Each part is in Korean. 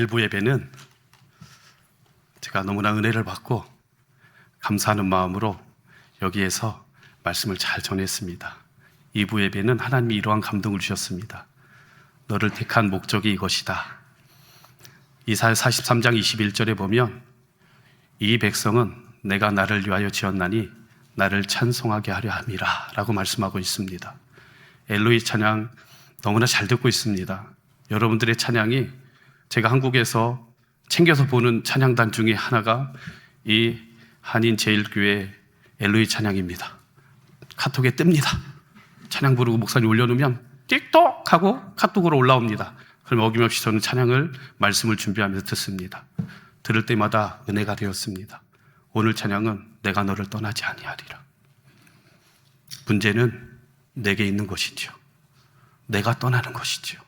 일부 예배는 제가 너무나 은혜를 받고 감사하는 마음으로 여기에서 말씀을 잘 전했습니다. 2부 예배는 하나님이 이러한 감동을 주셨습니다. 너를 택한 목적이 이것이다. 이사야 43장 21절에 보면 이 백성은 내가 나를 위하여 지었나니 나를 찬송하게 하려 함이라 라고 말씀하고 있습니다. 엘로이 찬양 너무나 잘 듣고 있습니다. 여러분들의 찬양이 제가 한국에서 챙겨서 보는 찬양단 중에 하나가 이 한인제일교회 엘로이 찬양입니다. 카톡에 뜹니다. 찬양 부르고 목사님 올려놓으면 띡똑 하고 카톡으로 올라옵니다. 그럼 어김없이 저는 찬양을 말씀을 준비하면서 듣습니다. 들을 때마다 은혜가 되었습니다. 오늘 찬양은 내가 너를 떠나지 아니하리라. 문제는 내게 있는 것이죠. 내가 떠나는 것이죠.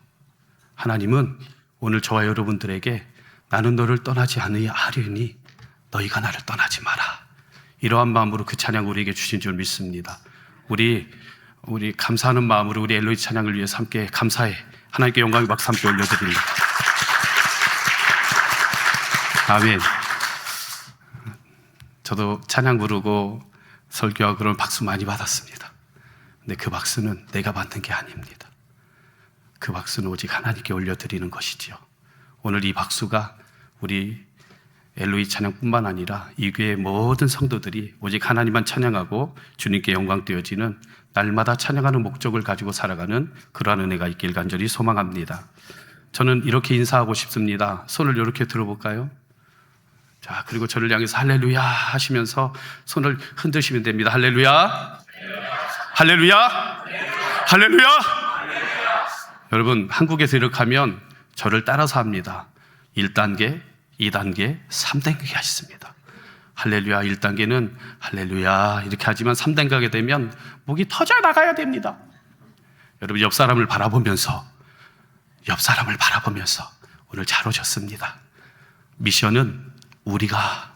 하나님은 오늘 저와 여러분들에게 나는 너를 떠나지 아니하리니 너희가 나를 떠나지 마라. 이러한 마음으로 그 찬양 우리에게 주신 줄 믿습니다. 우리 감사하는 마음으로 우리 엘로이 찬양을 위해서 함께 감사해 하나님께 영광의 박수 함께 올려드립니다. 아멘. 저도 찬양 부르고 설교하고 그런 박수 많이 받았습니다. 근데 그 박수는 내가 받는 게 아닙니다. 그 박수는 오직 하나님께 올려드리는 것이지요. 오늘 이 박수가 우리 엘로이 찬양뿐만 아니라 이 교회의 모든 성도들이 오직 하나님만 찬양하고 주님께 영광 되어지는 날마다 찬양하는 목적을 가지고 살아가는 그러한 은혜가 있길 간절히 소망합니다. 저는 이렇게 인사하고 싶습니다. 손을 이렇게 들어볼까요? 자, 그리고 저를 향해서 할렐루야 하시면서 손을 흔드시면 됩니다. 할렐루야, 할렐루야, 할렐루야. 여러분, 한국에서 이렇게 하면 저를 따라서 합니다. 1단계, 2단계, 3단계 하셨습니다. 할렐루야 1단계는 할렐루야 이렇게 하지만 3단계 가게 되면 목이 터져 나가야 됩니다. 여러분, 옆 사람을 바라보면서 오늘 잘 오셨습니다. 미션은 우리가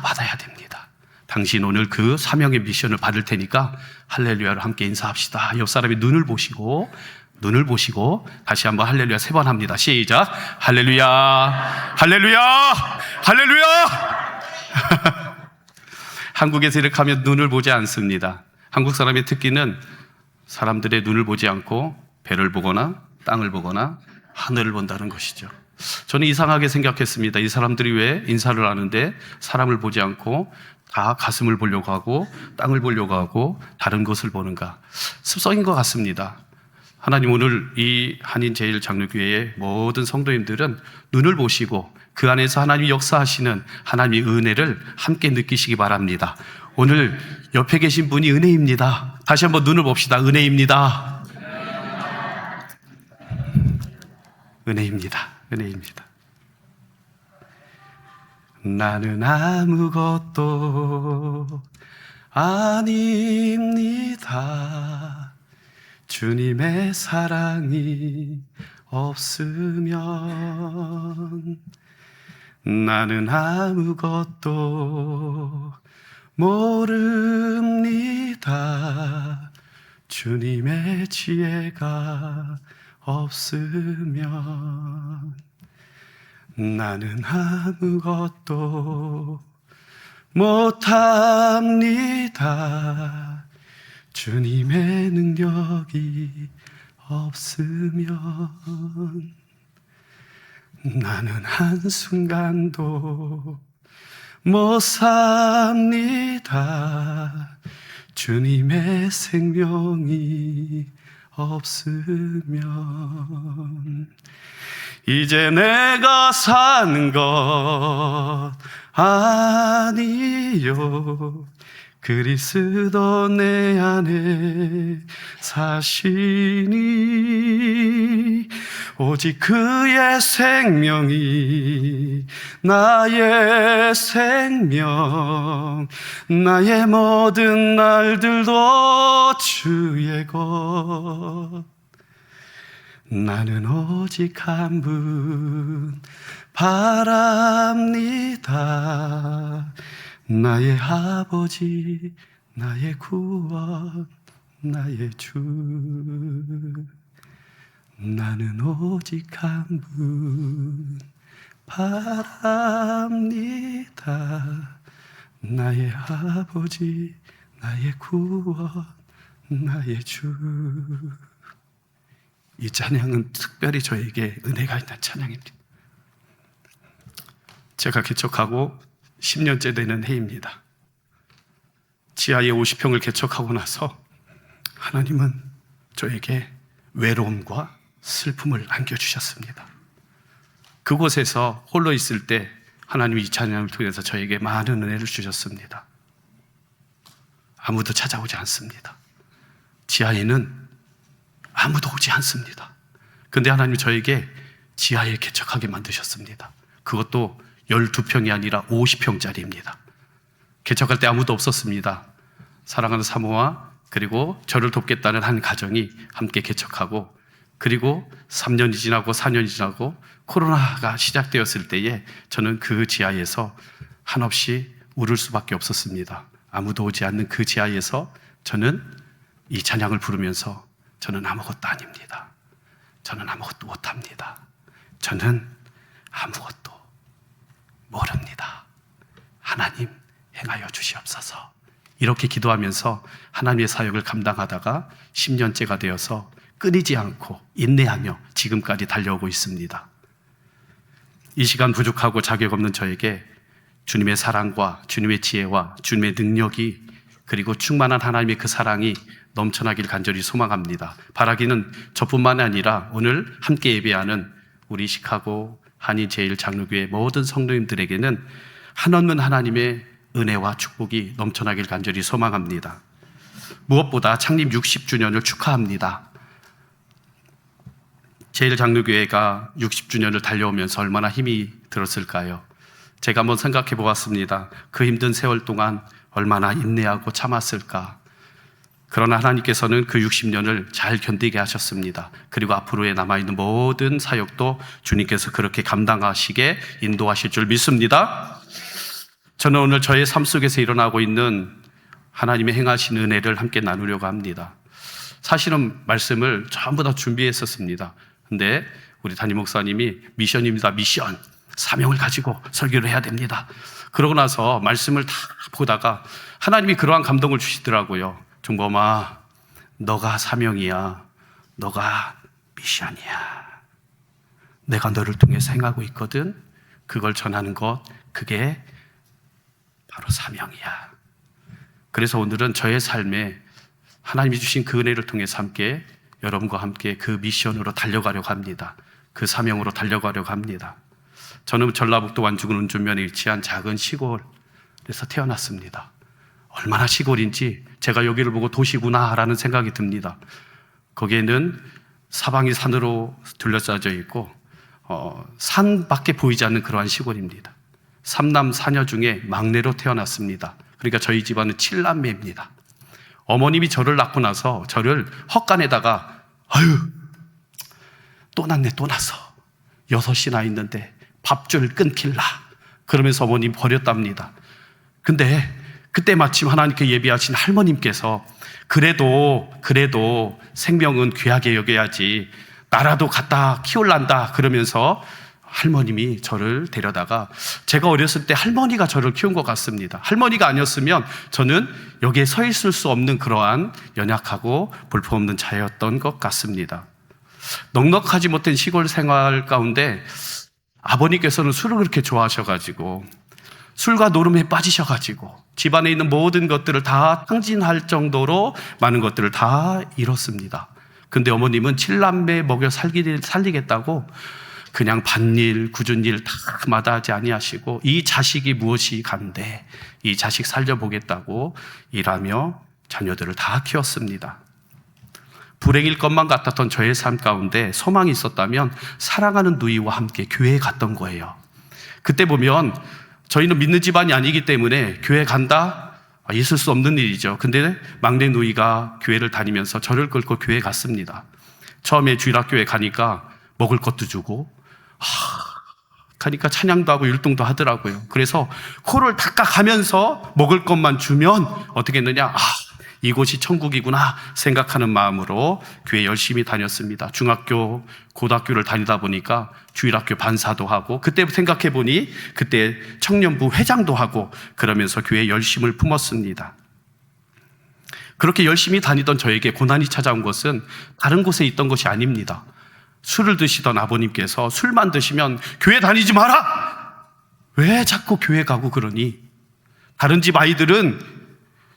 받아야 됩니다. 당신 오늘 그 사명의 미션을 받을 테니까 할렐루야를 함께 인사합시다. 옆 사람이 눈을 보시고 다시 한번 할렐루야 3번 합니다. 시작. 할렐루야, 할렐루야, 할렐루야. 한국에서 이렇게 하면 눈을 보지 않습니다. 한국 사람의 특기는 사람들의 눈을 보지 않고 배를 보거나 땅을 보거나 하늘을 본다는 것이죠. 저는 이상하게 생각했습니다. 이 사람들이 왜 인사를 하는데 사람을 보지 않고 다 가슴을 보려고 하고 땅을 보려고 하고 다른 것을 보는가? 습성인 것 같습니다. 하나님 오늘 이 한인제일장로교회의 모든 성도님들은 눈을 보시고 그 안에서 하나님이 역사하시는 하나님의 은혜를 함께 느끼시기 바랍니다. 오늘 옆에 계신 분이 은혜입니다. 다시 한번 눈을 봅시다. 은혜입니다. 은혜입니다. 은혜입니다. 나는 아무것도 아닙니다. 주님의 사랑이 없으면 나는 아무것도 모릅니다. 주님의 지혜가 없으면 나는 아무것도 못합니다. 주님의 능력이 없으면 나는 한순간도 못 삽니다. 주님의 생명이 없으면 이제 내가 사는 것 아니요 그리스도 내 안에 사시니 오직 그의 생명이 나의 생명 나의 모든 날들도 주의 것 나는 오직 한 분 바랍니다. 나의 아버지, 나의 구원, 나의 주. 나는 오직 한 분 바랍니다. 나의 아버지, 나의 구원, 나의 주. 이 찬양은 특별히 저에게 은혜가 있는 찬양입니다. 제가 개척하고 10년째 되는 해입니다. 지하에 50평을 개척하고 나서 하나님은 저에게 외로움과 슬픔을 안겨주셨습니다. 그곳에서 홀로 있을 때 하나님이 이 찬양을 통해서 저에게 많은 은혜를 주셨습니다. 아무도 찾아오지 않습니다. 지하에는 아무도 오지 않습니다. 근데 하나님이 저에게 지하에 개척하게 만드셨습니다. 그것도 12평이 아니라 50평짜리입니다. 개척할 때 아무도 없었습니다. 사랑하는 사모와 그리고 저를 돕겠다는 한 가정이 함께 개척하고, 그리고 3년이 지나고 4년이 지나고 코로나가 시작되었을 때에 저는 그 지하에서 한없이 울을 수밖에 없었습니다. 아무도 오지 않는 그 지하에서 저는 이 찬양을 부르면서 저는 아무것도 아닙니다. 저는 아무것도 못합니다. 저는 아무것도 모릅니다. 하나님 행하여 주시옵소서. 이렇게 기도하면서 하나님의 사역을 감당하다가 10년째가 되어서 끊이지 않고 인내하며 지금까지 달려오고 있습니다. 이 시간 부족하고 자격 없는 저에게 주님의 사랑과 주님의 지혜와 주님의 능력이, 그리고 충만한 하나님의 그 사랑이 넘쳐나길 간절히 소망합니다. 바라기는 저뿐만 아니라 오늘 함께 예배하는 우리 시카고 한인제일장로교회 모든 성도님들에게는 한없는 하나님의 은혜와 축복이 넘쳐나길 간절히 소망합니다. 무엇보다 창립 60주년을 축하합니다. 제일장로교회가 60주년을 달려오면서 얼마나 힘이 들었을까요? 제가 한번 생각해 보았습니다. 그 힘든 세월 동안 얼마나 인내하고 참았을까. 그러나 하나님께서는 그 60년을 잘 견디게 하셨습니다. 그리고 앞으로의 남아있는 모든 사역도 주님께서 그렇게 감당하시게 인도하실 줄 믿습니다. 저는 오늘 저의 삶 속에서 일어나고 있는 하나님의 행하신 은혜를 함께 나누려고 합니다. 사실은 말씀을 전부 다 준비했었습니다. 근데 우리 담임 목사님이 미션입니다. 미션. 사명을 가지고 설교를 해야 됩니다. 그러고 나서 말씀을 다 보다가 하나님이 그러한 감동을 주시더라고요. 종범아, 너가 사명이야. 너가 미션이야. 내가 너를 통해서 행하고 있거든. 그걸 전하는 것, 그게 바로 사명이야. 그래서 오늘은 저의 삶에 하나님이 주신 그 은혜를 통해서 함께 여러분과 함께 그 미션으로 달려가려고 합니다. 그 사명으로 달려가려고 합니다. 저는 전라북도 완주군 운주면에 위치한 작은 시골에서 태어났습니다. 얼마나 시골인지 제가 여기를 보고 도시구나라는 생각이 듭니다. 거기에는 사방이 산으로 둘러싸여 있고 산밖에 보이지 않는 그러한 시골입니다. 3남 4녀 중에 막내로 태어났습니다. 그러니까 저희 집안은 7남매입니다. 어머님이 저를 낳고 나서 저를 헛간에다가 아유 또 낳네 또 낳았어. 6이나 있는데 밥줄 끊길라. 그러면서 어머님 버렸답니다. 근데 그때 마침 하나님께 예비하신 할머님께서 그래도 생명은 귀하게 여겨야지 나라도 갖다 키울란다 그러면서 할머님이 저를 데려다가 제가 어렸을 때 할머니가 저를 키운 것 같습니다. 할머니가 아니었으면 저는 여기에 서 있을 수 없는 그러한 연약하고 볼품없는 자였던 것 같습니다. 넉넉하지 못한 시골 생활 가운데 아버님께서는 술을 그렇게 좋아하셔가지고 술과 노름에 빠지셔가지고 집안에 있는 모든 것들을 다 탕진할 정도로 많은 것들을 다 잃었습니다. 근데 어머님은 7남매 먹여 살리겠다고 그냥 밭일, 굳은 일 다 마다하지 아니하시고 이 자식이 무엇이 간데 이 자식 살려보겠다고 일하며 자녀들을 다 키웠습니다. 불행일 것만 같았던 저의 삶 가운데 소망이 있었다면 사랑하는 누이와 함께 교회에 갔던 거예요. 그때 보면 저희는 믿는 집안이 아니기 때문에 교회 간다? 있을 수 없는 일이죠. 근데 막내 누이가 교회를 다니면서 저를 끌고 교회에 갔습니다. 처음에 주일학교에 가니까 먹을 것도 주고 가니까 찬양도 하고 율동도 하더라고요. 그래서 코를 닦아가면서 먹을 것만 주면 어떻게 했느냐? 이곳이 천국이구나 생각하는 마음으로 교회 열심히 다녔습니다. 중학교, 고등학교를 다니다 보니까 주일학교 반사도 하고, 그때 생각해 보니 그때 청년부 회장도 하고, 그러면서 교회 열심을 품었습니다. 그렇게 열심히 다니던 저에게 고난이 찾아온 것은 다른 곳에 있던 것이 아닙니다. 술을 드시던 아버님께서 술만 드시면 교회 다니지 마라! 왜 자꾸 교회 가고 그러니? 다른 집 아이들은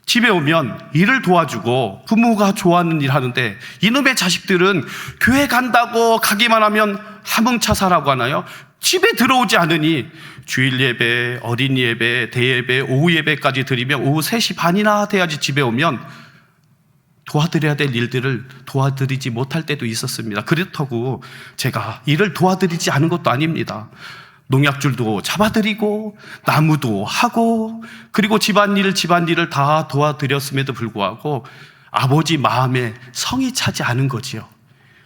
집에 오면 일을 도와주고 부모가 좋아하는 일 하는데, 이놈의 자식들은 교회 간다고 가기만 하면 함흥차사라고 하나요? 집에 들어오지 않으니 주일 예배, 어린이 예배, 대예배, 오후 예배까지 드리면 오후 3시 반이나 돼야지 집에 오면 도와드려야 될 일들을 도와드리지 못할 때도 있었습니다. 그렇다고 제가 일을 도와드리지 않은 것도 아닙니다. 농약줄도 잡아드리고 나무도 하고, 그리고 집안일을 다 도와드렸음에도 불구하고 아버지 마음에 성이 차지 않은 거지요.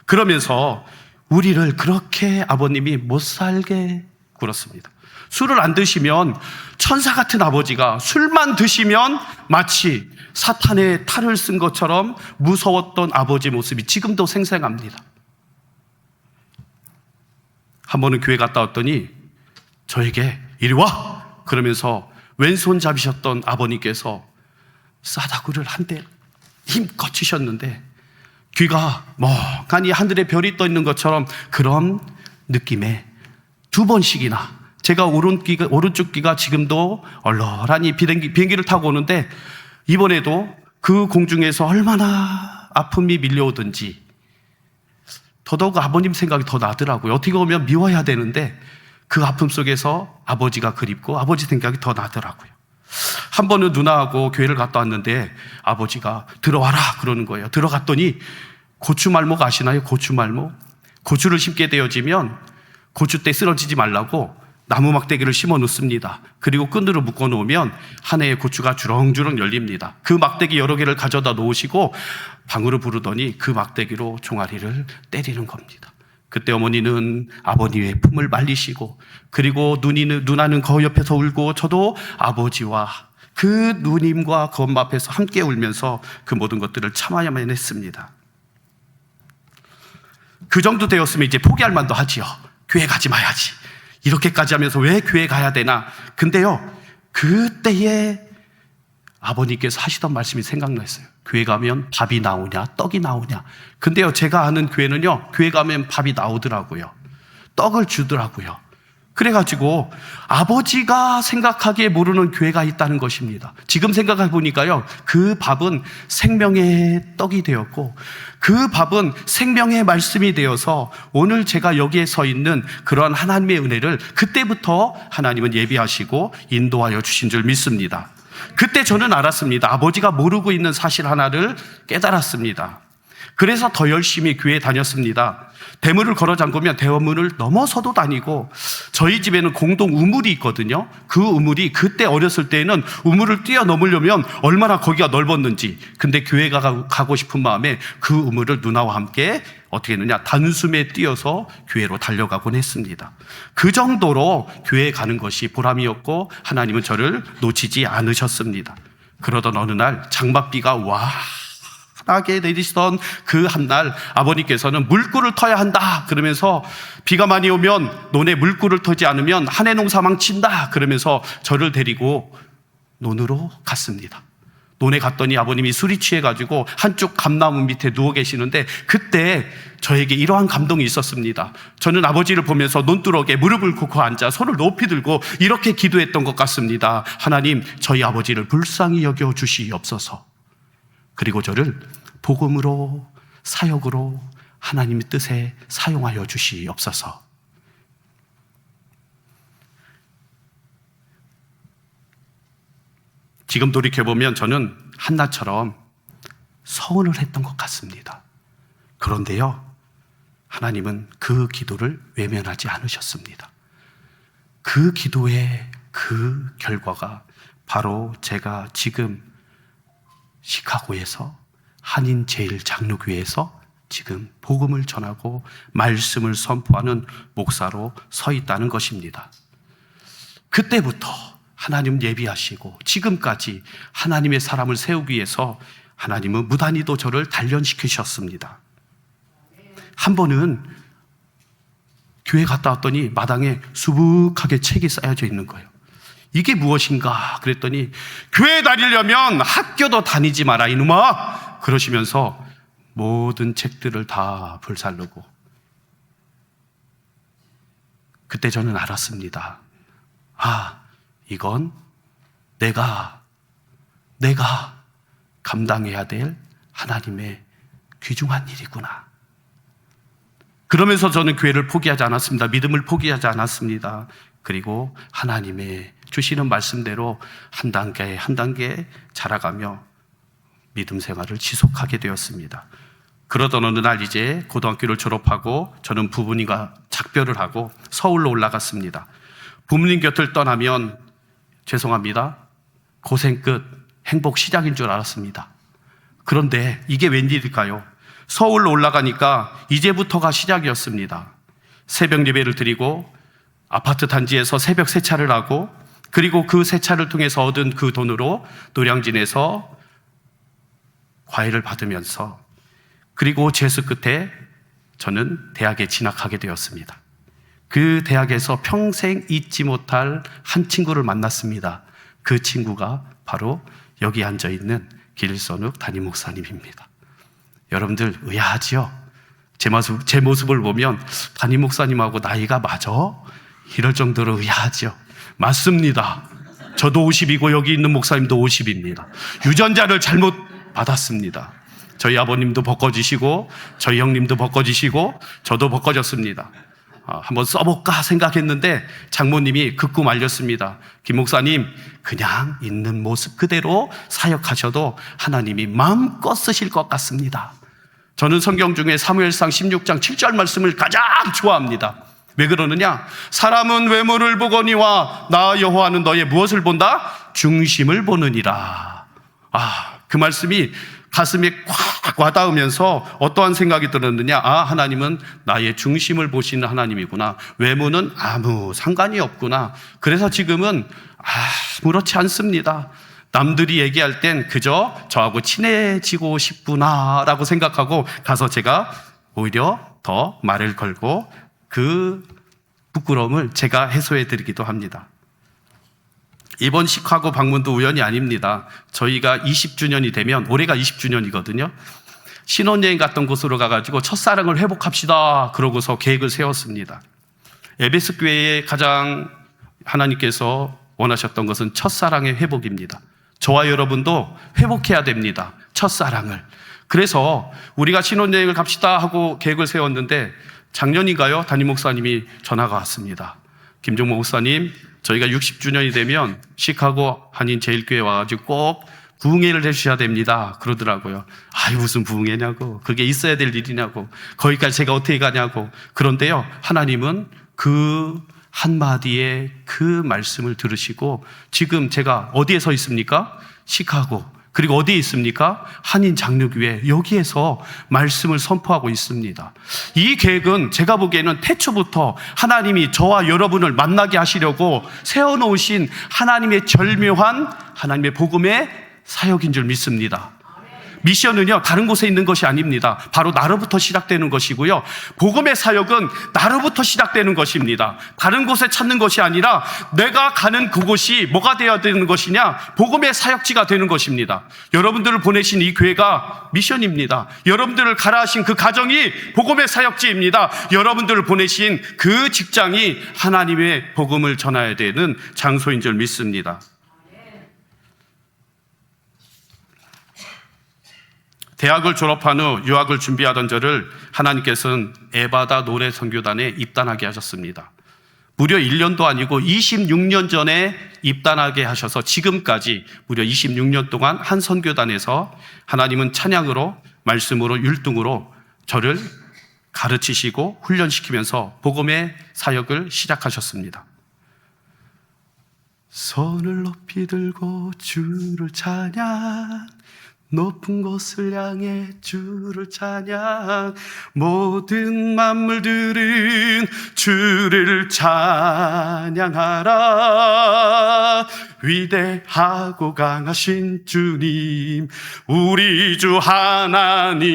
그러면서 우리를 그렇게 아버님이 못 살게 굴었습니다. 술을 안 드시면 천사 같은 아버지가 술만 드시면 마치 사탄의 탈을 쓴 것처럼 무서웠던 아버지 모습이 지금도 생생합니다. 한 번은 교회 갔다 왔더니 저에게 이리 와! 그러면서 왼손 잡으셨던 아버님께서 싸다구를 한 대 힘껏 치셨는데 귀가 멍하니 하늘에 별이 떠 있는 것처럼 그런 느낌에 2번씩이나 제가 오른쪽 귀가 지금도 얼얼하니 비행기를 타고 오는데, 이번에도 그 공중에서 얼마나 아픔이 밀려오든지 더더욱 아버님 생각이 더 나더라고요. 어떻게 보면 미워야 되는데 그 아픔 속에서 아버지가 그립고 아버지 생각이 더 나더라고요. 한 번은 누나하고 교회를 갔다 왔는데 아버지가 들어와라 그러는 거예요. 들어갔더니 고추말목 아시나요? 고추말목. 고추를 심게 되어지면 고추대 쓰러지지 말라고 나무 막대기를 심어 놓습니다. 그리고 끈으로 묶어 놓으면 한 해의 고추가 주렁주렁 열립니다. 그 막대기 여러 개를 가져다 놓으시고 방으로 부르더니 그 막대기로 종아리를 때리는 겁니다. 그때 어머니는 아버님의 품을 말리시고, 그리고 누나는 그 옆에서 울고, 저도 아버지와 그 누님과 그 엄마 앞에서 함께 울면서 그 모든 것들을 참아야만 했습니다. 그 정도 되었으면 이제 포기할 만도 하지요. 교회 가지 마야지. 이렇게까지 하면서 왜 교회 가야 되나? 근데요, 그때에 아버님께서 하시던 말씀이 생각났어요. 교회 가면 밥이 나오냐, 떡이 나오냐. 근데요, 제가 아는 교회는요, 교회 가면 밥이 나오더라고요. 떡을 주더라고요. 그래가지고 아버지가 생각하기에 모르는 교회가 있다는 것입니다. 지금 생각해 보니까요, 그 밥은 생명의 떡이 되었고 그 밥은 생명의 말씀이 되어서 오늘 제가 여기에 서 있는 그런 하나님의 은혜를 그때부터 하나님은 예비하시고 인도하여 주신 줄 믿습니다. 그때 저는 알았습니다. 아버지가 모르고 있는 사실 하나를 깨달았습니다. 그래서 더 열심히 교회에 다녔습니다. 대문을 걸어 잠그면 대문을 넘어서도 다니고, 저희 집에는 공동 우물이 있거든요. 그 우물이 그때 어렸을 때에는 우물을 뛰어넘으려면 얼마나 거기가 넓었는지, 근데 교회 가고 싶은 마음에 그 우물을 누나와 함께 어떻게 했느냐, 단숨에 뛰어서 교회로 달려가곤 했습니다. 그 정도로 교회에 가는 것이 보람이었고 하나님은 저를 놓치지 않으셨습니다. 그러던 어느 날 장맛비가 나게 내리시던 그 한날 아버님께서는 물꿀을 터야 한다 그러면서, 비가 많이 오면 논에 물꿀을 터지 않으면 한 해 농사 망친다 그러면서 저를 데리고 논으로 갔습니다. 논에 갔더니 아버님이 술이 취해가지고 한쪽 감나무 밑에 누워 계시는데, 그때 저에게 이러한 감동이 있었습니다. 저는 아버지를 보면서 논두럭에 무릎을 꿇고 앉아 손을 높이 들고 이렇게 기도했던 것 같습니다. 하나님, 저희 아버지를 불쌍히 여겨 주시옵소서. 그리고 저를 복음으로, 사역으로 하나님의 뜻에 사용하여 주시옵소서. 지금 돌이켜보면 저는 한나처럼 서운을 했던 것 같습니다. 그런데요, 하나님은 그 기도를 외면하지 않으셨습니다. 그 기도의 그 결과가 바로 제가 지금 시카고에서 한인제일장로교회에서 지금 복음을 전하고 말씀을 선포하는 목사로 서 있다는 것입니다. 그때부터 하나님 예비하시고 지금까지 하나님의 사람을 세우기 위해서 하나님은 무단히도 저를 단련시키셨습니다. 한 번은 교회 갔다 왔더니 마당에 수북하게 책이 쌓여져 있는 거예요. 이게 무엇인가 그랬더니 교회 다니려면 학교도 다니지 마라 이놈아, 그러시면서 모든 책들을 다 불살르고, 그때 저는 알았습니다. 아, 이건 내가 감당해야 될 하나님의 귀중한 일이구나. 그러면서 저는 교회를 포기하지 않았습니다. 믿음을 포기하지 않았습니다. 그리고 하나님의 주시는 말씀대로 한 단계 한 단계 자라가며 믿음 생활을 지속하게 되었습니다. 그러던 어느 날 이제 고등학교를 졸업하고 저는 부모님과 작별을 하고 서울로 올라갔습니다. 부모님 곁을 떠나면 죄송합니다, 고생 끝, 행복 시작인 줄 알았습니다. 그런데 이게 웬일일까요? 서울로 올라가니까 이제부터가 시작이었습니다. 새벽 예배를 드리고 아파트 단지에서 새벽 세차를 하고, 그리고 그 세차를 통해서 얻은 그 돈으로 노량진에서 과외를 받으면서, 그리고 재수 끝에 저는 대학에 진학하게 되었습니다. 그 대학에서 평생 잊지 못할 한 친구를 만났습니다. 그 친구가 바로 여기 앉아있는 길선욱 담임 목사님입니다. 여러분들 의아하지요? 제 모습을 보면 담임 목사님하고 나이가 맞아? 이럴 정도로 의아하지요? 맞습니다. 저도 50이고 여기 있는 목사님도 50입니다. 유전자를 잘못 받았습니다. 저희 아버님도 벗겨지시고 저희 형님도 벗겨지시고 저도 벗겨졌습니다. 한번 써볼까 생각했는데 장모님이 극구 말렸습니다. 김 목사님, 그냥 있는 모습 그대로 사역하셔도 하나님이 마음껏 쓰실 것 같습니다. 저는 성경 중에 사무엘상 16장 7절 말씀을 가장 좋아합니다. 왜 그러느냐? 사람은 외모를 보거니와 나 여호와는 너의 무엇을 본다? 중심을 보느니라. 그 말씀이 가슴에 꽉 와닿으면서 어떠한 생각이 들었느냐? 하나님은 나의 중심을 보시는 하나님이구나. 외모는 아무 상관이 없구나. 그래서 지금은 아무렇지 않습니다. 남들이 얘기할 땐 그저 저하고 친해지고 싶구나라고 생각하고 가서 제가 오히려 더 말을 걸고 그 부끄러움을 제가 해소해 드리기도 합니다. 이번 시카고 방문도 우연이 아닙니다. 저희가 20주년이 되면, 올해가 20주년이거든요. 신혼여행 갔던 곳으로 가가지고 첫사랑을 회복합시다 그러고서 계획을 세웠습니다. 에베스 교회에 가장 하나님께서 원하셨던 것은 첫사랑의 회복입니다. 저와 여러분도 회복해야 됩니다. 첫사랑을. 그래서 우리가 신혼여행을 갑시다 하고 계획을 세웠는데 작년인가요? 담임 목사님이 전화가 왔습니다. 김종목 목사님, 저희가 60주년이 되면 시카고 한인 제일교회 와가지고 꼭 부흥회를 해주셔야 됩니다 그러더라고요. 무슨 부흥회냐고, 그게 있어야 될 일이냐고, 거기까지 제가 어떻게 가냐고. 그런데요, 하나님은 그 한마디의 그 말씀을 들으시고 지금 제가 어디에 서 있습니까? 시카고. 그리고 어디에 있습니까? 한인 장로교회, 여기에서 말씀을 선포하고 있습니다. 이 계획은 제가 보기에는 태초부터 하나님이 저와 여러분을 만나게 하시려고 세워놓으신 하나님의 절묘한 하나님의 복음의 사역인 줄 믿습니다. 미션은요, 다른 곳에 있는 것이 아닙니다. 바로 나로부터 시작되는 것이고요, 복음의 사역은 나로부터 시작되는 것입니다. 다른 곳에 찾는 것이 아니라 내가 가는 그곳이 뭐가 되어야 되는 것이냐? 복음의 사역지가 되는 것입니다. 여러분들을 보내신 이 교회가 미션입니다. 여러분들을 가라 하신 그 가정이 복음의 사역지입니다. 여러분들을 보내신 그 직장이 하나님의 복음을 전해야 되는 장소인 줄 믿습니다. 대학을 졸업한 후 유학을 준비하던 저를 하나님께서는 에바다 노래 선교단에 입단하게 하셨습니다. 무려 1년도 아니고 26년 전에 입단하게 하셔서 지금까지 무려 26년 동안 한 선교단에서 하나님은 찬양으로, 말씀으로, 율동으로 저를 가르치시고 훈련시키면서 복음의 사역을 시작하셨습니다. 손을 높이 들고 주를 찬양, 높은 곳을 향해 주를 찬양, 모든 만물들은 주를 찬양하라. 위대하고 강하신 주님, 우리 주 하나님,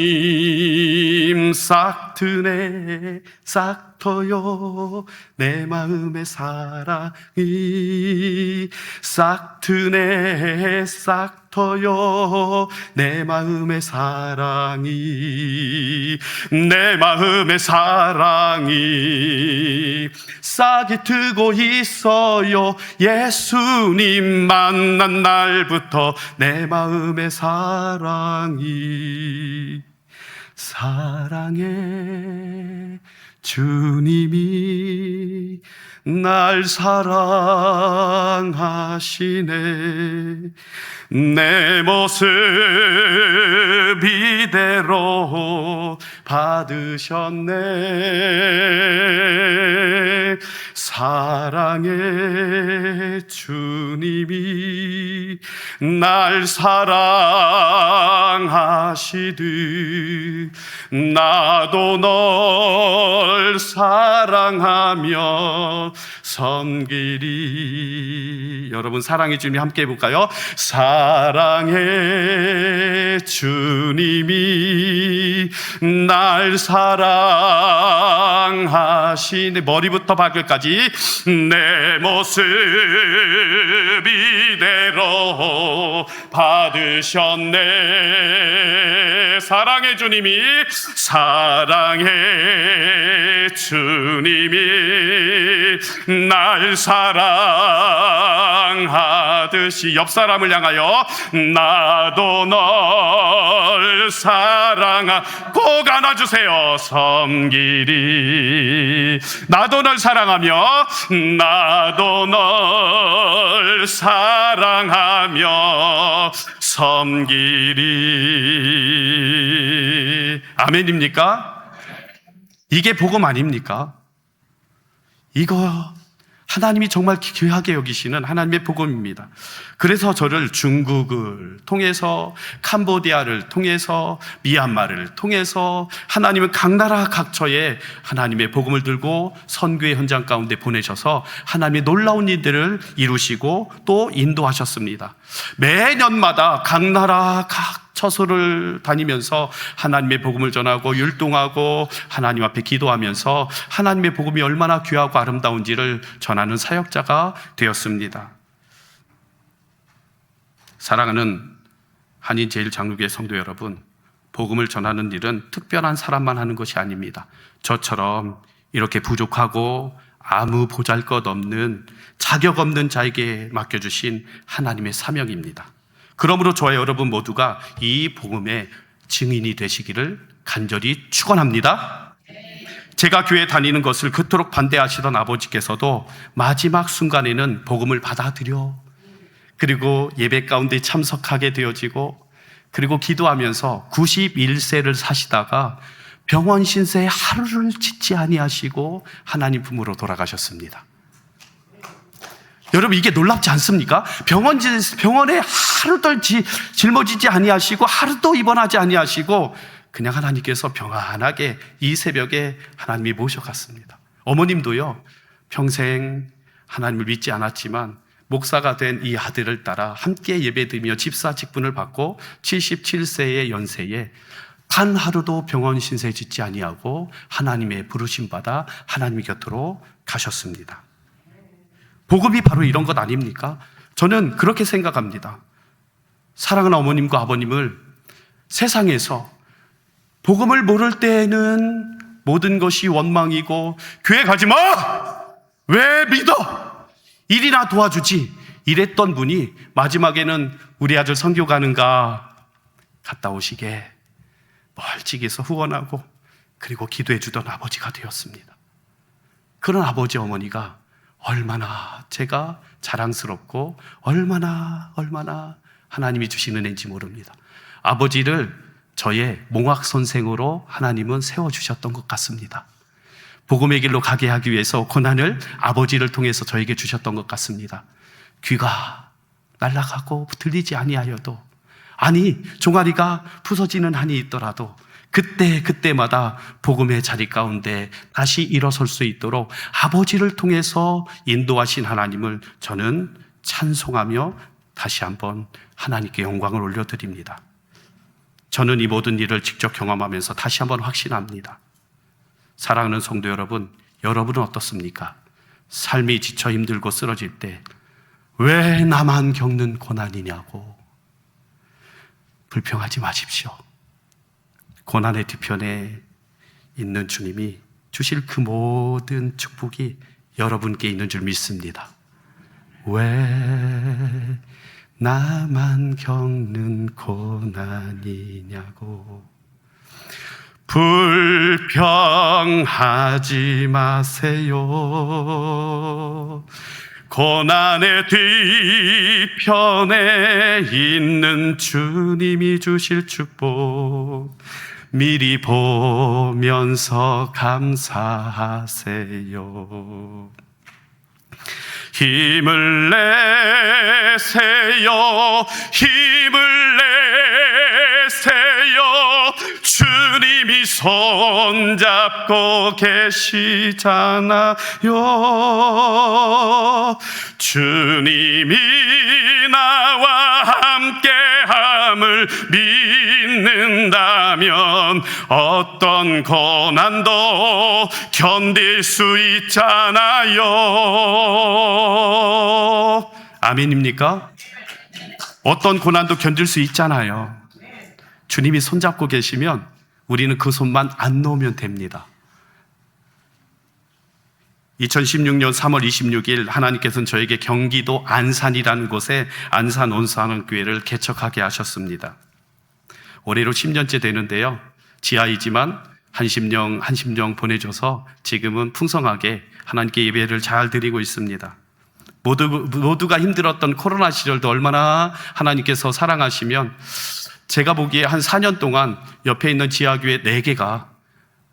싹 트네 싹 터요 내 마음의 사랑이, 싹 트네 싹 터요 내 마음의 사랑이, 내 마음의 사랑이 싹이 트고 있어요. 예수님 만난 날부터 내 마음의 사랑이, 사랑해 주님이 날 사랑하시네. 내 모습 이대로 받으셨네. 사랑해 주님이 날 사랑하시듯 나도 널 사랑하며 섬기리. 여러분, 사랑해 주님 함께 해볼까요? 사랑해 주님이 날 사랑하시네. 머리부터 발끝까지 내 모습 이대로 받으셨네. 사랑해 주님이, 사랑해 주님이 날 사랑하듯이 옆 사람을 향하여 나도 널 꼭 안아주세요. 섬기리. 나도 널 사랑하며, 나도 널 사랑하며 섬기리. 아멘입니까? 이게 복음 아닙니까? 이거 하나님이 정말 귀하게 여기시는 하나님의 복음입니다. 그래서 저를 중국을 통해서, 캄보디아를 통해서, 미얀마를 통해서 하나님은 각 나라 각처에 하나님의 복음을 들고 선교의 현장 가운데 보내셔서 하나님의 놀라운 일들을 이루시고 또 인도하셨습니다. 매년마다 각 나라 각 처소를 다니면서 하나님의 복음을 전하고 율동하고 하나님 앞에 기도하면서 하나님의 복음이 얼마나 귀하고 아름다운지를 전하는 사역자가 되었습니다. 사랑하는 한인제일장로교회 성도 여러분, 복음을 전하는 일은 특별한 사람만 하는 것이 아닙니다. 저처럼 이렇게 부족하고 아무 보잘것없는, 자격 없는 자에게 맡겨주신 하나님의 사명입니다. 그러므로 저와 여러분 모두가 이 복음의 증인이 되시기를 간절히 축원합니다. 제가 교회 다니는 것을 그토록 반대하시던 아버지께서도 마지막 순간에는 복음을 받아들여, 그리고 예배 가운데 참석하게 되어지고, 그리고 기도하면서 91세를 사시다가 병원 신세에 하루를 짓지 아니하시고 하나님 품으로 돌아가셨습니다. 여러분, 이게 놀랍지 않습니까? 병원에 하루도 짊어지지 아니하시고 하루도 입원하지 아니하시고 그냥 하나님께서 평안하게 이 새벽에 하나님이 모셔갔습니다. 어머님도요, 평생 하나님을 믿지 않았지만 목사가 된 이 아들을 따라 함께 예배드리며 집사 직분을 받고 77세의 연세에 단 하루도 병원 신세 짓지 아니하고 하나님의 부르심 받아 하나님 곁으로 가셨습니다. 복음이 바로 이런 것 아닙니까? 저는 그렇게 생각합니다. 사랑하는 어머님과 아버님을 세상에서 복음을 모를 때에는 모든 것이 원망이고 교회 가지 마! 왜 믿어? 일이나 도와주지 이랬던 분이 마지막에는 우리 아들 선교 가는가 갔다 오시게 멀찍이서 후원하고 그리고 기도해 주던 아버지가 되었습니다. 그런 아버지 어머니가 얼마나 제가 자랑스럽고 얼마나 하나님이 주신 은혜인지 모릅니다. 아버지를 저의 몽학 선생으로 하나님은 세워주셨던 것 같습니다. 복음의 길로 가게 하기 위해서 고난을 아버지를 통해서 저에게 주셨던 것 같습니다. 귀가 날아가고 들리지 아니하여도, 아니 종아리가 부서지는 한이 있더라도 그때마다 복음의 자리 가운데 다시 일어설 수 있도록 아버지를 통해서 인도하신 하나님을 저는 찬송하며 다시 한번 하나님께 영광을 올려드립니다. 저는 이 모든 일을 직접 경험하면서 다시 한번 확신합니다. 사랑하는 성도 여러분, 여러분은 어떻습니까? 삶이 지쳐 힘들고 쓰러질 때 왜 나만 겪는 고난이냐고 불평하지 마십시오. 고난의 뒤편에 있는 주님이 주실 그 모든 축복이 여러분께 있는 줄 믿습니다. 왜 나만 겪는 고난이냐고 불평하지 마세요. 고난의 뒤편에 있는 주님이 주실 축복 미리 보면서 감사하세요. 힘을 내세요. 힘을 내세요. 주님이 손잡고 계시잖아요. 주님이 나와 함께함을 믿는다면 어떤 고난도 견딜 수 있잖아요. 아멘입니까? 어떤 고난도 견딜 수 있잖아요. 주님이 손잡고 계시면 우리는 그 손만 안 놓으면 됩니다. 2016년 3월 26일 하나님께서는 저에게 경기도 안산이라는 곳에 안산 온수하는 교회를 개척하게 하셨습니다. 올해로 10년째 되는데요. 지하이지만 한 심령 보내줘서 지금은 풍성하게 하나님께 예배를 잘 드리고 있습니다. 모두가 힘들었던 코로나 시절도 얼마나 하나님께서 사랑하시면 제가 보기에 한 4년 동안 옆에 있는 지하교회 4개가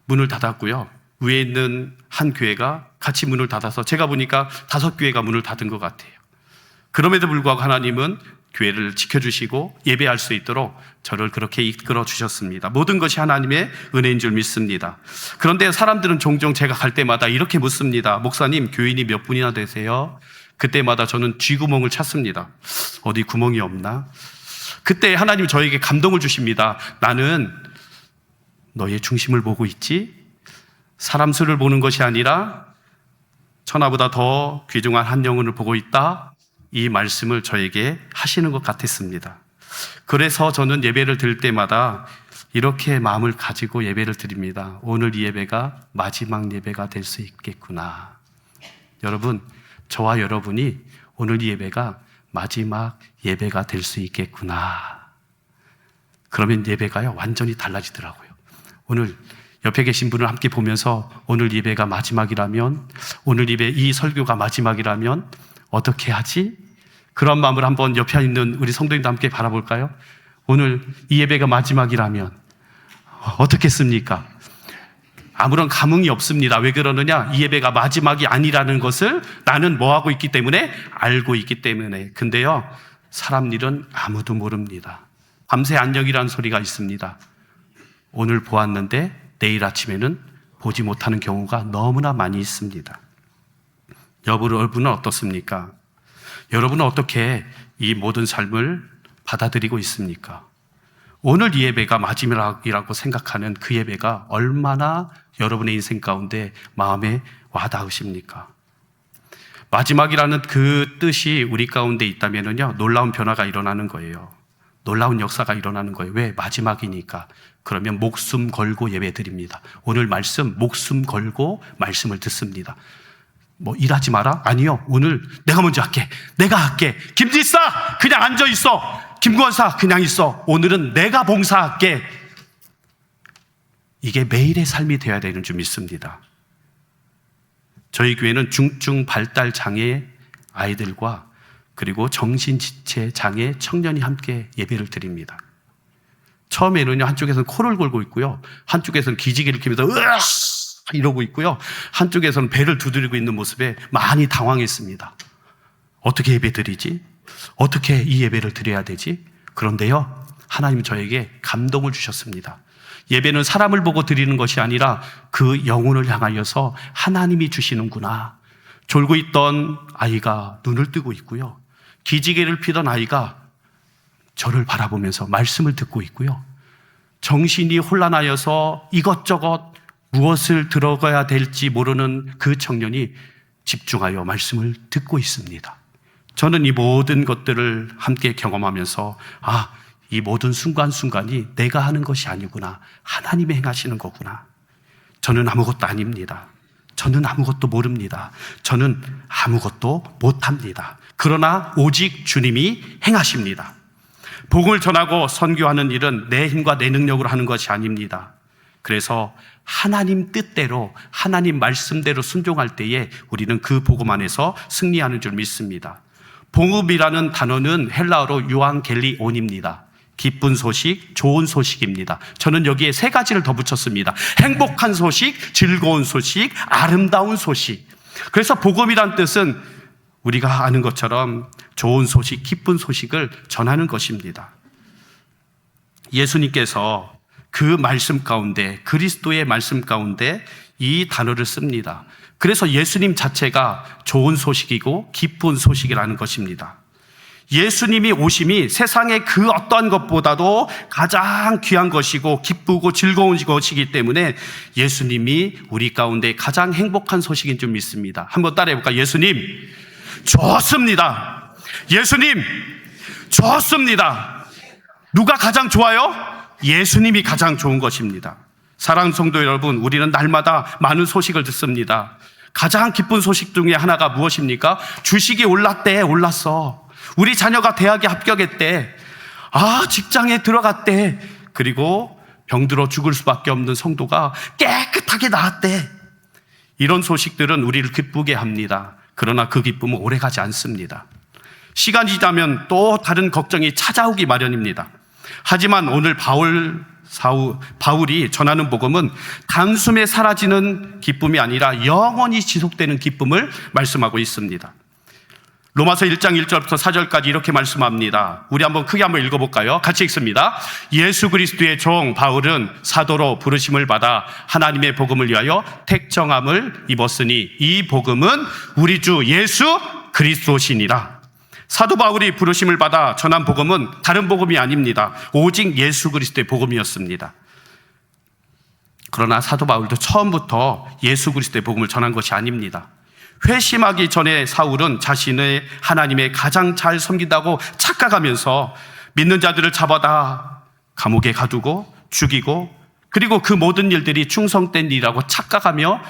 문을 닫았고요. 위에 있는 한 교회가 같이 문을 닫아서 제가 보니까 5교회가 문을 닫은 것 같아요. 그럼에도 불구하고 하나님은 교회를 지켜주시고 예배할 수 있도록 저를 그렇게 이끌어 주셨습니다. 모든 것이 하나님의 은혜인 줄 믿습니다. 그런데 사람들은 종종 제가 갈 때마다 이렇게 묻습니다. 목사님, 교인이 몇 분이나 되세요? 그때마다 저는 쥐구멍을 찾습니다. 어디 구멍이 없나? 그때 하나님 저에게 감동을 주십니다. 나는 너의 중심을 보고 있지? 사람 수를 보는 것이 아니라 천하보다 더 귀중한 한 영혼을 보고 있다. 이 말씀을 저에게 하시는 것 같았습니다. 그래서 저는 예배를 드릴 때마다 이렇게 마음을 가지고 예배를 드립니다. 오늘 이 예배가 마지막 예배가 될 수 있겠구나. 여러분, 저와 여러분이 오늘 이 예배가 마지막 예배가 될 수 있겠구나. 그러면 예배가요 완전히 달라지더라고요. 오늘 옆에 계신 분을 함께 보면서 오늘 예배가 마지막이라면, 오늘 예배 이 설교가 마지막이라면 어떻게 하지? 그런 마음을 한번 옆에 있는 우리 성도님도 함께 바라볼까요? 오늘 이 예배가 마지막이라면 어떻겠습니까? 아무런 감흥이 없습니다. 왜 그러느냐? 이 예배가 마지막이 아니라는 것을 나는 뭐 하고 있기 때문에? 알고 있기 때문에. 근데요, 사람 일은 아무도 모릅니다. 밤새 안녕이라는 소리가 있습니다. 오늘 보았는데 내일 아침에는 보지 못하는 경우가 너무나 많이 있습니다. 여러분은 어떻습니까? 여러분은 어떻게 이 모든 삶을 받아들이고 있습니까? 오늘 이 예배가 마지막이라고 생각하는 그 예배가 얼마나 여러분의 인생 가운데 마음에 와닿으십니까? 마지막이라는 그 뜻이 우리 가운데 있다면요, 놀라운 변화가 일어나는 거예요. 놀라운 역사가 일어나는 거예요. 왜? 마지막이니까. 그러면 목숨 걸고 예배 드립니다. 오늘 말씀 목숨 걸고 말씀을 듣습니다. 뭐 일하지 마라? 아니요. 오늘 내가 먼저 할게. 내가 할게. 김지사 그냥 앉아 있어. 김구원사 그냥 있어. 오늘은 내가 봉사할게. 이게 매일의 삶이 되어야 되는 줄 믿습니다. 저희 교회는 중증 발달 장애 아이들과 그리고 정신지체 장애 청년이 함께 예배를 드립니다. 처음에는요, 한쪽에서는 코를 골고 있고요, 한쪽에서는 기지개를 켜면서 으아! 이러고 있고요, 한쪽에서는 배를 두드리고 있는 모습에 많이 당황했습니다. 어떻게 예배 드리지? 어떻게 이 예배를 드려야 되지? 그런데요, 하나님은 저에게 감동을 주셨습니다. 예배는 사람을 보고 드리는 것이 아니라 그 영혼을 향하여서 하나님이 주시는구나. 졸고 있던 아이가 눈을 뜨고 있고요, 기지개를 피던 아이가 저를 바라보면서 말씀을 듣고 있고요. 정신이 혼란하여서 이것저것 무엇을 들어가야 될지 모르는 그 청년이 집중하여 말씀을 듣고 있습니다. 저는 이 모든 것들을 함께 경험하면서 이 모든 순간순간이 내가 하는 것이 아니구나. 하나님이 행하시는 거구나. 저는 아무것도 아닙니다. 저는 아무것도 모릅니다. 저는 아무것도 못합니다. 그러나 오직 주님이 행하십니다. 복음을 전하고 선교하는 일은 내 힘과 내 능력으로 하는 것이 아닙니다. 그래서 하나님 뜻대로, 하나님 말씀대로 순종할 때에 우리는 그 복음 안에서 승리하는 줄 믿습니다. 복음이라는 단어는 헬라어로 유앙겔리온입니다. 기쁜 소식, 좋은 소식입니다. 저는 여기에 세 가지를 더 붙였습니다. 행복한 소식, 즐거운 소식, 아름다운 소식. 그래서 복음이란 뜻은 우리가 아는 것처럼 좋은 소식, 기쁜 소식을 전하는 것입니다. 예수님께서 그 말씀 가운데, 그리스도의 말씀 가운데 이 단어를 씁니다. 그래서 예수님 자체가 좋은 소식이고 기쁜 소식이라는 것입니다. 예수님이 오심이 세상의 그 어떠한 것보다도 가장 귀한 것이고 기쁘고 즐거운 것이기 때문에 예수님이 우리 가운데 가장 행복한 소식인 줄 믿습니다. 한번 따라해 볼까요? 예수님 좋습니다. 예수님 좋습니다. 누가 가장 좋아요? 예수님이 가장 좋은 것입니다. 사랑하는 성도 여러분, 우리는 날마다 많은 소식을 듣습니다. 가장 기쁜 소식 중에 하나가 무엇입니까? 주식이 올랐대, 올랐어. 우리 자녀가 대학에 합격했대. 직장에 들어갔대. 그리고 병들어 죽을 수밖에 없는 성도가 깨끗하게 나았대. 이런 소식들은 우리를 기쁘게 합니다. 그러나 그 기쁨은 오래가지 않습니다. 시간이 지나면 또 다른 걱정이 찾아오기 마련입니다. 하지만 오늘 바울이 전하는 복음은 단숨에 사라지는 기쁨이 아니라 영원히 지속되는 기쁨을 말씀하고 있습니다. 로마서 1장 1절부터 4절까지 이렇게 말씀합니다. 우리 한번 크게 한번 읽어볼까요? 같이 읽습니다. 예수 그리스도의 종 바울은 사도로 부르심을 받아 하나님의 복음을 위하여 택정함을 입었으니 이 복음은 우리 주 예수 그리스도시니라. 사도 바울이 부르심을 받아 전한 복음은 다른 복음이 아닙니다. 오직 예수 그리스도의 복음이었습니다. 그러나 사도 바울도 처음부터 예수 그리스도의 복음을 전한 것이 아닙니다. 회심하기 전에 사울은 자신의 하나님의 가장 잘 섬긴다고 착각하면서 믿는 자들을 잡아다 감옥에 가두고 죽이고, 그리고 그 모든 일들이 충성된 일이라고 착각하며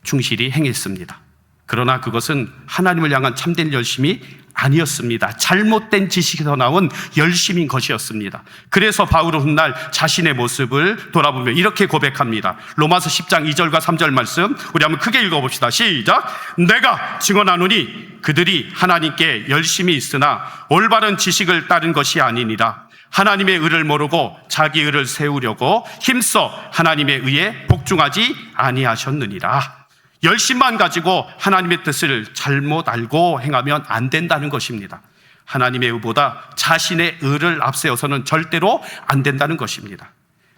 충실히 행했습니다. 그러나 그것은 하나님을 향한 참된 열심이 아니었습니다. 잘못된 지식에서 나온 열심인 것이었습니다. 그래서 바울은 훗날 자신의 모습을 돌아보며 이렇게 고백합니다. 로마서 10장 2절과 3절 말씀 우리 한번 크게 읽어봅시다. 시작. 내가 증언하노니 그들이 하나님께 열심히 있으나 올바른 지식을 따른 것이 아니니라. 하나님의 의를 모르고 자기 의를 세우려고 힘써 하나님의 의에 복종하지 아니하셨느니라. 열심만 가지고 하나님의 뜻을 잘못 알고 행하면 안 된다는 것입니다. 하나님의 의보다 자신의 의를 앞세워서는 절대로 안 된다는 것입니다.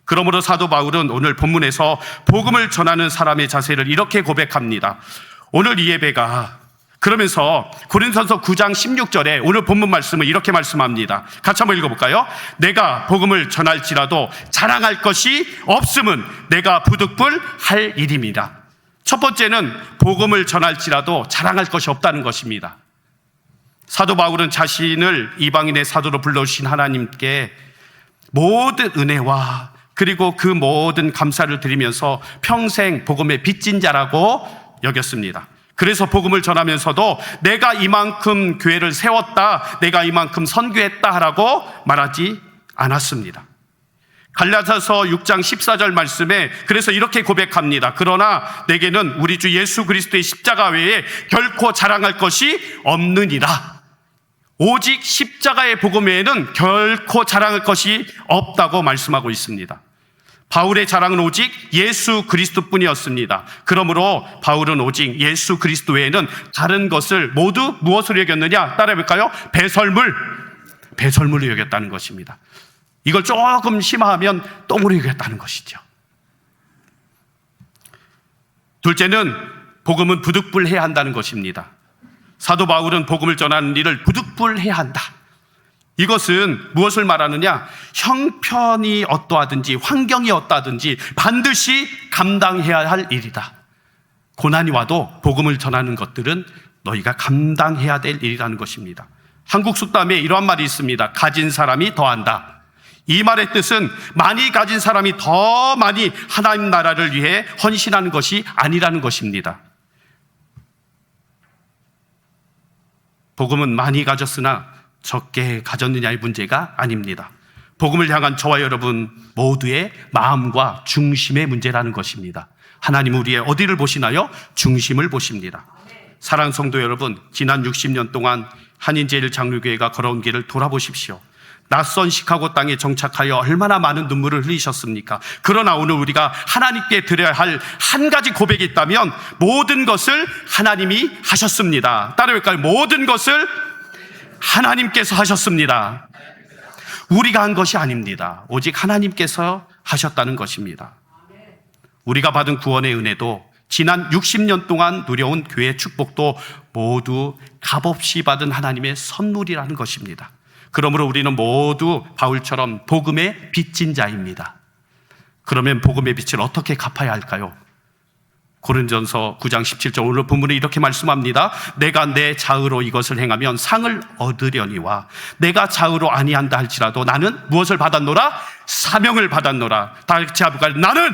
그러므로 사도 바울은 오늘 본문에서 복음을 전하는 사람의 자세를 이렇게 고백합니다. 오늘 이 예배가, 그러면서 고린도전서 9장 16절에 오늘 본문 말씀을 이렇게 말씀합니다. 같이 한번 읽어볼까요? 내가 복음을 전할지라도 자랑할 것이 없음은 내가 부득불할 일입니다. 첫 번째는 복음을 전할지라도 자랑할 것이 없다는 것입니다. 사도 바울은 자신을 이방인의 사도로 불러주신 하나님께 모든 은혜와 그리고 그 모든 감사를 드리면서 평생 복음의 빚진 자라고 여겼습니다. 그래서 복음을 전하면서도 내가 이만큼 교회를 세웠다, 내가 이만큼 선교했다라고 말하지 않았습니다. 갈라디아서 6장 14절 말씀에 그래서 이렇게 고백합니다. 그러나 내게는 우리 주 예수 그리스도의 십자가 외에 결코 자랑할 것이 없느니라. 오직 십자가의 복음 외에는 결코 자랑할 것이 없다고 말씀하고 있습니다. 바울의 자랑은 오직 예수 그리스도뿐이었습니다. 그러므로 바울은 오직 예수 그리스도 외에는 다른 것을 모두 무엇으로 여겼느냐? 따라해볼까요? 배설물로 여겼다는 것입니다. 이걸 조금 심화하면 똥으로 여겼다는 것이죠. 둘째는 복음은 부득불해야 한다는 것입니다. 사도 바울은 복음을 전하는 일을 분불해야 한다. 이것은 무엇을 말하느냐? 형편이 어떠하든지 환경이 어떠하든지 반드시 감당해야 할 일이다. 고난이 와도 복음을 전하는 것들은 너희가 감당해야 될 일이라는 것입니다. 한국 속담에 이러한 말이 있습니다. 가진 사람이 더한다. 이 말의 뜻은 많이 가진 사람이 더 많이 하나님 나라를 위해 헌신하는 것이 아니라는 것입니다. 복음은 많이 가졌으나 적게 가졌느냐의 문제가 아닙니다. 복음을 향한 저와 여러분 모두의 마음과 중심의 문제라는 것입니다. 하나님 우리의 어디를 보시나요? 중심을 보십니다. 사랑하는 성도 여러분, 지난 60년 동안 한인제일장로교회가 걸어온 길을 돌아보십시오. 낯선 시카고 땅에 정착하여 얼마나 많은 눈물을 흘리셨습니까? 그러나 오늘 우리가 하나님께 드려야 할 한 가지 고백이 있다면 모든 것을 하나님이 하셨습니다. 따라할까요? 모든 것을 하나님께서 하셨습니다. 우리가 한 것이 아닙니다. 오직 하나님께서 하셨다는 것입니다. 우리가 받은 구원의 은혜도 지난 60년 동안 누려온 교회 축복도 모두 값없이 받은 하나님의 선물이라는 것입니다. 그러므로 우리는 모두 바울처럼 복음의 빚진 자입니다. 그러면 복음의 빚을 어떻게 갚아야 할까요? 고린전서 9장 17절 오늘 본문에 이렇게 말씀합니다. 내가 내 자의로 이것을 행하면 상을 얻으려니와 내가 자의로 아니한다 할지라도 나는 무엇을 받았노라? 사명을 받았노라. 다 같이 합을까요? 나는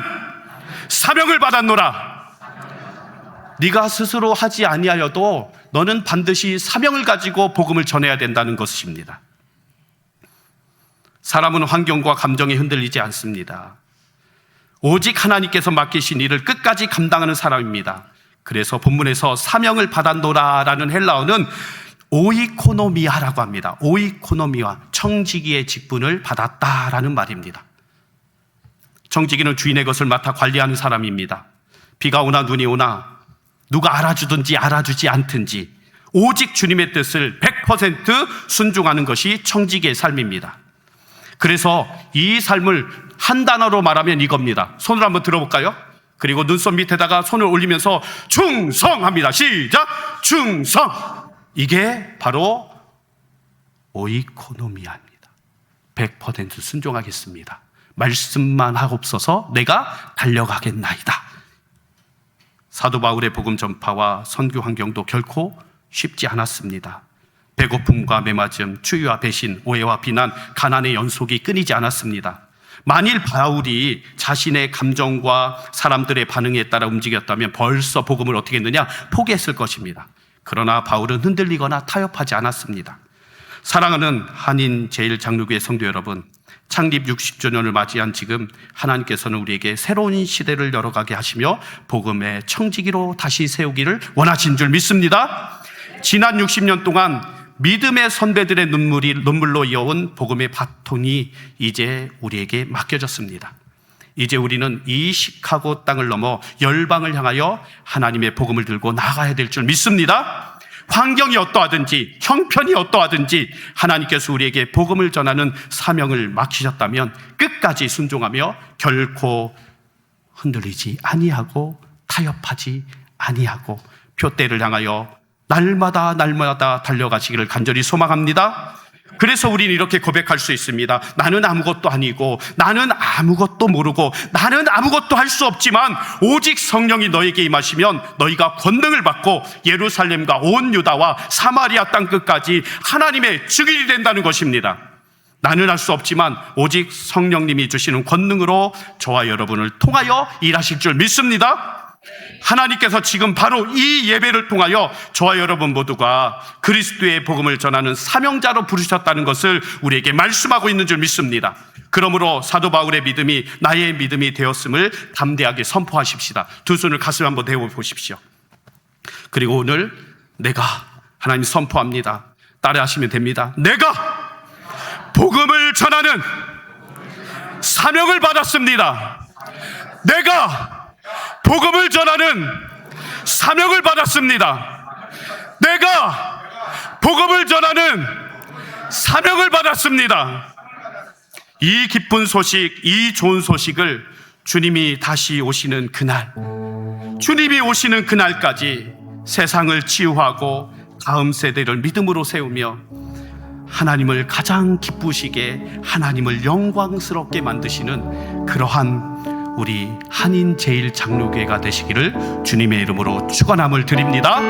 사명을 받았노라. 네가 스스로 하지 아니하여도 너는 반드시 사명을 가지고 복음을 전해야 된다는 것입니다. 사람은 환경과 감정에 흔들리지 않습니다. 오직 하나님께서 맡기신 일을 끝까지 감당하는 사람입니다. 그래서 본문에서 사명을 받았노라라는 헬라어는 오이코노미아라고 합니다. 오이코노미아, 청지기의 직분을 받았다라는 말입니다. 청지기는 주인의 것을 맡아 관리하는 사람입니다. 비가 오나 눈이 오나 누가 알아주든지 알아주지 않든지 오직 주님의 뜻을 100% 순종하는 것이 청지기의 삶입니다. 그래서 이 삶을 한 단어로 말하면 이겁니다. 손을 한번 들어볼까요? 그리고 눈썹 밑에다가 손을 올리면서 충성합니다. 시작! 충성! 이게 바로 오이코노미아입니다. 100% 순종하겠습니다. 말씀만 하옵소서 내가 달려가겠나이다. 사도 바울의 복음 전파와 선교 환경도 결코 쉽지 않았습니다. 배고픔과 메맞음, 추위와 배신, 오해와 비난, 가난의 연속이 끊이지 않았습니다. 만일 바울이 자신의 감정과 사람들의 반응에 따라 움직였다면 벌써 복음을 어떻게 했느냐? 포기했을 것입니다. 그러나 바울은 흔들리거나 타협하지 않았습니다. 사랑하는 한인제일장로교회 성도 여러분, 창립 60주년을 맞이한 지금 하나님께서는 우리에게 새로운 시대를 열어가게 하시며 복음의 청지기로 다시 세우기를 원하신 줄 믿습니다. 지난 60년 동안 믿음의 선배들의 눈물로 이어온 복음의 바톤이 이제 우리에게 맡겨졌습니다. 이제 우리는 이 시카고 땅을 넘어 열방을 향하여 하나님의 복음을 들고 나가야 될 줄 믿습니다. 환경이 어떠하든지 형편이 어떠하든지 하나님께서 우리에게 복음을 전하는 사명을 맡기셨다면 끝까지 순종하며 결코 흔들리지 아니하고 타협하지 아니하고 표대를 향하여 날마다 달려가시기를 간절히 소망합니다. 그래서 우리는 이렇게 고백할 수 있습니다. 나는 아무것도 아니고 나는 아무것도 모르고 나는 아무것도 할 수 없지만 오직 성령이 너에게 임하시면 너희가 권능을 받고 예루살렘과 온 유다와 사마리아 땅 끝까지 하나님의 증인이 된다는 것입니다. 나는 할 수 없지만 오직 성령님이 주시는 권능으로 저와 여러분을 통하여 일하실 줄 믿습니다. 하나님께서 지금 바로 이 예배를 통하여 저와 여러분 모두가 그리스도의 복음을 전하는 사명자로 부르셨다는 것을 우리에게 말씀하고 있는 줄 믿습니다. 그러므로 사도 바울의 믿음이 나의 믿음이 되었음을 담대하게 선포하십시다. 두 손을 가슴에 한번 대고 보십시오. 그리고 오늘 내가 하나님 선포합니다. 따라하시면 됩니다. 내가 복음을 전하는 사명을 받았습니다. 내가 복음을 전하는 사명을 받았습니다. 내가 복음을 전하는 사명을 받았습니다. 이 기쁜 소식, 이 좋은 소식을 주님이 다시 오시는 그날, 주님이 오시는 그날까지 세상을 치유하고 다음 세대를 믿음으로 세우며 하나님을 가장 기쁘시게, 하나님을 영광스럽게 만드시는 그러한 우리 한인제일장로교회가 되시기를 주님의 이름으로 축원함을 드립니다.